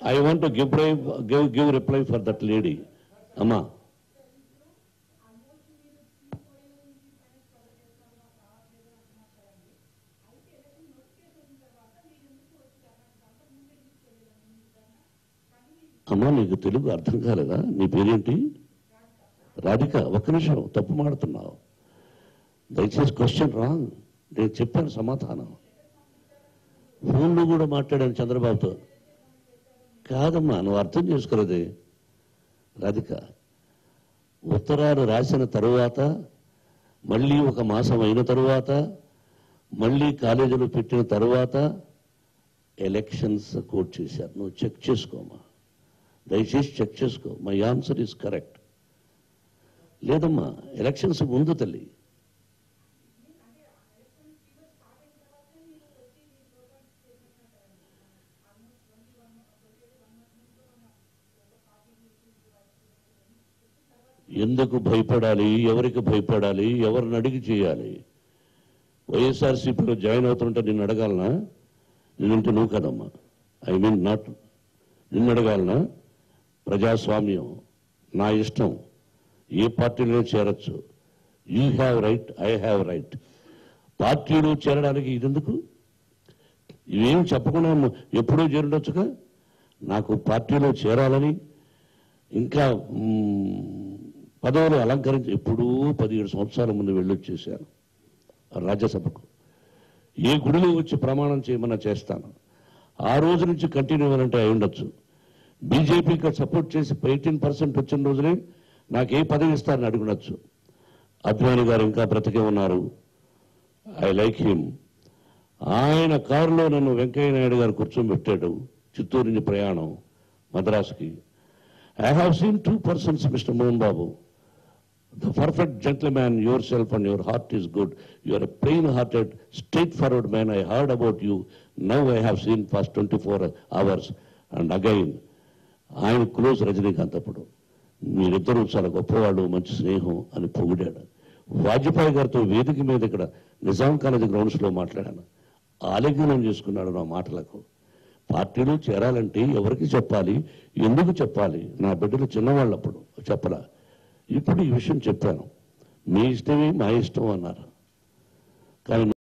I want to give reply for that lady. Amma. అమ్మా నీకు తెలుగు అర్థం కాలేదా? నీ పేరేంటి? రాధిక. ఒక్క నిమిషం, తప్పు మాడుతున్నావు. దయచేసి క్వశ్చన్ రాంగ్. నేను చెప్పాను సమాధానం. ఫోన్లో కూడా మాట్లాడాను చంద్రబాబుతో. కాదమ్మా, నువ్వు అర్థం చేసుకోలేదే రాధిక. ఉత్తరాలు రాసిన తరువాత మళ్ళీ ఒక మాసం అయిన తరువాత మళ్ళీ కాలేజీలో పెట్టిన తరువాత ఎలక్షన్స్ కోట్ చేశారు. నువ్వు చెక్ చేసుకోమా, దయచేసి చెక్ చేసుకో. My answer is correct. లేదమ్మా, ఎలక్షన్స్ ముందు తల్లి. ఎందుకు భయపడాలి? ఎవరికి భయపడాలి? ఎవరిని అడిగి చేయాలి? వైఎస్ఆర్సీపీలో జాయిన్ అవుతుంటే నిన్ను అడగాలనా? నేనంటే నువ్వు కదమ్మా. ఐ మీన్ నాట్ నిన్ను అడగాలనా? ప్రజాస్వామ్యం, నా ఇష్టం. ఏ పార్టీలో చేరొచ్చు. You have right, I have right. పార్టీలో చేరడానికి ఇదెందుకు? ఇవేం చెప్పకుండా ఎప్పుడూ చేరుండొచ్చుగా. నాకు పార్టీలో చేరాలని, ఇంకా పదవులు అలంకరించి ఎప్పుడూ 17 సంవత్సరాల ముందు వెళ్ళొచ్చేసాను రాజ్యసభకు. ఏ గుడిలో వచ్చి ప్రమాణం చేయమన్నా చేస్తాను. ఆ రోజు నుంచి కంటిన్యూ అవ్వాలంటే అయి ఉండొచ్చు. బీజేపీకి సపోర్ట్ చేసి 18% వచ్చిన రోజునే నాకు ఏ పదవి ఇస్తారని అడుగునొచ్చు. అద్వానీ గారు ఇంకా బ్రతికే ఉన్నారు. I like him. ఆయన కారులో నన్ను వెంకయ్య నాయుడు గారు కూర్చోబెట్టాడు. చిత్తూరు నుంచి ప్రయాణం మద్రాసుకి. I have seen 2 persons, Mr. Mohan Babu. The perfect gentleman, yourself and your heart is good. You are a plain-hearted, straightforward man. I heard about you. Now I have seen past 24 hours. And again, I am close Rajinikanth అప్పుడు. మీరిద్దరూ చాలా గొప్పవాళ్ళు, మంచి స్నేహం అని పొగిడాడు. వాజ్పేయి గారితో వేదిక మీద ఇక్కడ నిజాం కాలేజ్ గ్రౌండ్స్లో మాట్లాడాను. ఆలింగనం చేసుకున్నాడు నా మాటలకు. పార్టీలో చేరాలంటే ఎవరికి చెప్పాలి, ఎందుకు చెప్పాలి? నా బిడ్డలు చిన్నవాళ్ళప్పుడు చెప్పలా. ఇప్పుడు ఈ విషయం చెప్పాను. మీ ఇష్టమే మా ఇష్టం అన్నారు. కానీ